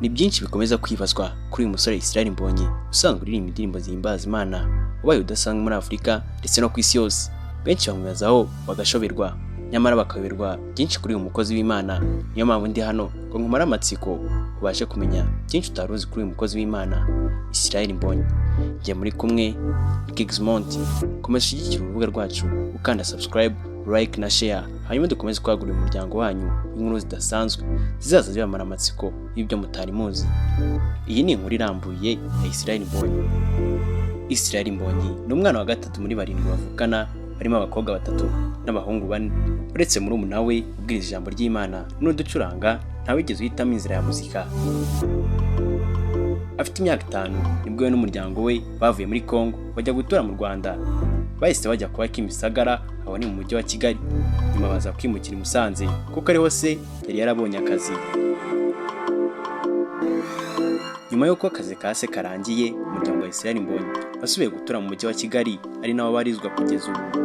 Ni byinshi bikomeza kwibazwa kuri uyu musore Israel Mbonyi usanzwe uririmba indirimbo zihimbaza Imana, ubaye udasanzwe muri Afurika ndetse no ku isi yose. Benshi bamwibazaho bagashoberwa, nyamara bakayoberwa byinshi kuri uyu mukozi w'Imana. Niyo mpamvu ndi hano ngo nkumare amatsiko ubashe kumenya byinshi utari uzi kuri uyu mukozi w'Imana Israel Mbonyi. Njye muri kumwe Kingsmont, komeza ushyigikira urubuga rwacu ukanda subscribe, like na share, hanyuma dukomeze kwagurira umuryango wanyu inkuru zidasanzwe zizaza zibamara amatsiko y'ibyo mutari muzi. Iyi ni inkuru irambuye ya Israel Mbonyi. Israel Mbonyi ni umwana wa gatatu muri barindwi bavukana, barimo abakobwa batatu n'abahungu bane. Uretse murumuna we ubwiriza ijambo ry'Imana n'uducuranga, ntawigeze uhitamo inzira ya muzika. Afite imyaka 5 nibwo we n'umuryango we bavuye muri Congo bajya gutura mu Rwanda. Bahise bajya kuba Kimisagara, aho ni mu mujyi wa Kigali. Nyuma baza kwimukira i Musanze kuko ariho se yari yarabonye akazi. Nyuma y'uko akazi ka se karangiye, umuryango wa Israel Mbonyi basubiye gutura mu mujyi wa Kigali, ari naho barizwa kugeza ubu.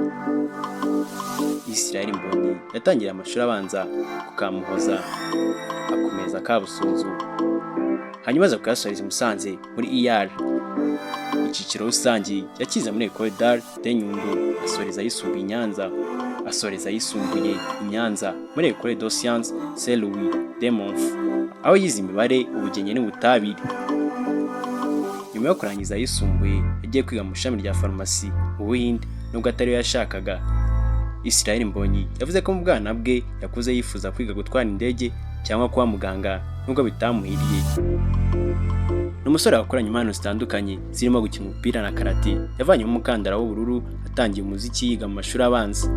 Israel Mbonyi yatangiye amashuri abanza ku Kamuhoza, akomeza Kabusunzu, hanyuma aza kuyasoreza i Musanze muri IR. Icyiciro rusange yakize muri Ecole d'Art de Nyundo, asoreza yisumbuye i Nyanza muri Ecole de Sciences Saint Louis de Montfort, aho yize imibare, ubugenge n'ubutabire. Nyuma yo kurangiza yisumbuye, yagiye kwiga mu ishami rya farumasi mu Buhinde, nubwo atari yashakaga. Israel Mbonyi yavuze ko mu bwana bwe yakuze yifuza kwiga gutwara indege cyangwa kuba muganga, nubwo bitamuhiriye. N'umusore wakoranye impano zitandukanye zirimo gukina umupira na karate. Yavanye umukandara w'ubururu, atangiye umuziki yiga mu mashuri abanza.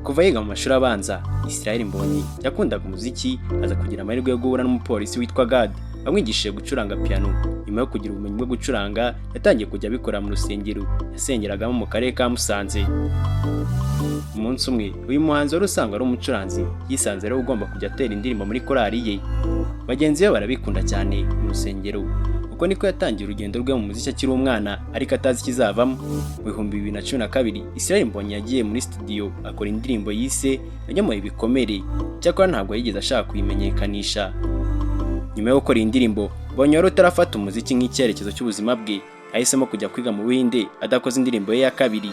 Kuva yiga mu mashuri abanza, Israel Mbonyi yakundaga umuziki, aza kugira amahirwe yo guhura n'umupolisi witwa Gad wamwigishije gucuranga piano. Nyuma yo kugira ubumenyi bwo gucuranga, yatangiye kujya abikora mu rusengero yasengeragamo mu karere ka Musanze. Umunsi umwe, uyu muhanzi wari usanzwe ari umucuranzi yisanze rero ugomba kujya atera indirimbo muri korali ye. Bagenzi be barabikunda cyane mu rusengero. Uko niko yatangiye urugendo rwe mu muziki akiri umwana, ariko atazi ikizavamo. Mu 2012, Israel Mbonyi yagiye muri studio akora indirimbo yise Yanyomoye ibikomere, cyakora ntabwo yigeze ashaka kuyimenyekanisha. Nyuma yo gukora iyi ndirimbo, Mbonyi wari utarafata umuziki nk'icyerekezo cy'ubuzima bwe, ahisemo kujya kwiga mu Buhinde adakoze indirimbo ye ya kabiri.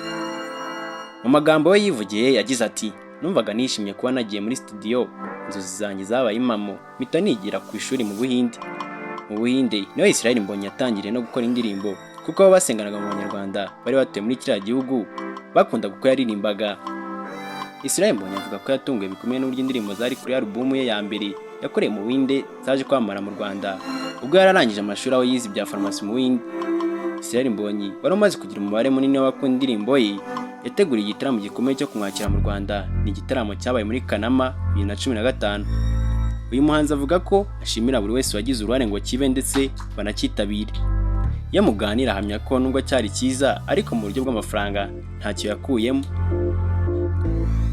Mu magambo we yivugiye yagize ati, numvaga nishimye kuba nagiye muri studio, inzozi zanjye zabaye impamo, mpita nigira ku ishuri mu Buhinde. Mu Buhinde niho Israel Mbonyi yatangiriye no gukora indirimbo, kuko abo basenganaga mu Banyarwanda bari batuye muri kiriya gihugu bakunda kuko yaririmbaga. Israel Mbonyi avuga ko yatunguwe bikomeye n'uburyo indirimbo zari kuri album ye ya mbere yakoreye mu Buhinde zaje kwamamara mu Rwanda, ubwo yararangije amashuri aho yize ibya farumasi mu Buhinde. Israel Mbonyi wari umaze kugira umubare munini w'abakunda indirimbo ye, yateguriye igitaramo gikomeye cyo kumwakira mu Rwanda. Ni igitaramo cyabaye muri Kanama 2015. Uyu muhanzi avuga ko ashimira buri wese wagize uruhare ngo kibe ndetse banakitabire. Iyo muganira ahamya ko nubwo cyari cyiza, ariko mu buryo bw'amafaranga ntacyo yakuyemo.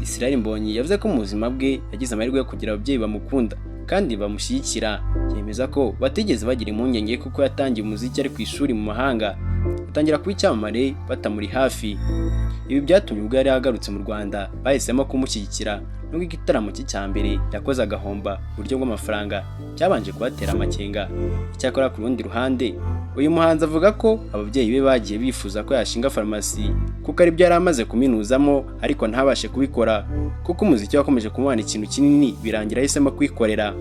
Israel Mbonyi yavuze ko mu buzima bwe yagize amahirwe yo kugira ababyeyi bamukunda kandi bamushyigikira. Yemeza ko batigeze bagira impungenge kuko yatangiye umuziki ari ku ishuri mu mahanga, atangira kuba icyamamare batamuri hafi. Ibi byatumye ubwo yari yagarutse mu Rwanda bahisemo kumushyigikira, nubwo igitaramo cye cya mbere yakoze agahomba uburyo bw'amafaranga cyabanje kubatera amakenga. Icyakora ku rundi ruhande, uyu muhanzi avuga ko ababyeyi be bagiye bifuza ko yashinga farumasi kuko ari byo yari amaze kuminuzamo, ariko ntabashe kubikora kuko umuziki wakomeje kumubana ikintu kinini, birangira ahisemo kwikorera.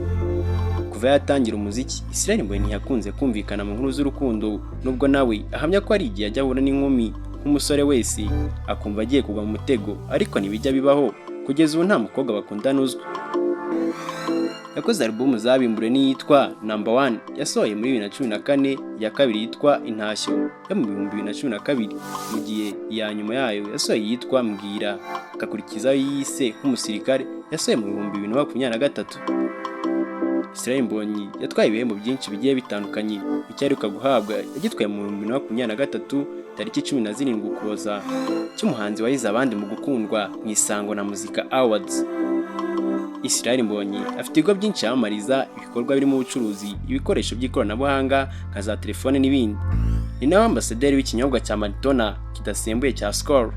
Kuva yatangira umuziki, Israel Mbonyi ntiyakunze kumvikana mu nkuru z'urukundo, nubwo nawe ahamya ko ari igihe ajya ahura n'inkumi nk'umusore wese akumva agiye kugwa mu mutego, ariko ntibijya bibaho. Kugeza ubu nta mukobwa bakundana uzwi. Yakoze album zabimbure n'iyitwa Number 1 yasohoye muri 2014, iya kabiri yitwa Intashyo yo mu 2012, mu gihe iya nyuma yayo yasohoye yitwa Mbwira, akakurikizaho yise Nk'umusirikare yasohoye mu 2023. Israel Mbonyi yatwaye ibihembo byinshi bigiye bitandukanye. Icyaheruka guhabwa yagitwaye mu 2023 tariki 17 Ukuboza cy'umuhanzi wahize abandi mu gukundwa mu Isango na Muzika Awards. Israel Mbonyi afite ibigo byinshi yamamariza ibikorwa birimo ubucuruzi, ibikoresho by'ikoranabuhanga nka za telefone n'ibindi. Ni nawe ambasaderi w'ikinyobwa cya Madonna kidasembuye cya Skol.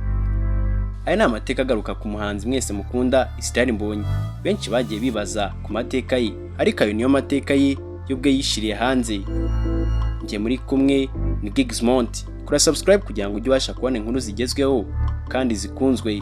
Aya ni amateka agaruka ku muhanzi mwese mukunda Israel Mbonyi. Benshi bagiye bibaza ku mateka ye, ariko ayo niyo mateka ye y'ubwe yishiriye hanze. Njye muri kumwe ni Gizmont. Kora subscribe kugira ngo ujye ubasha kubona inkuru zigezweho kandi zikunzwe.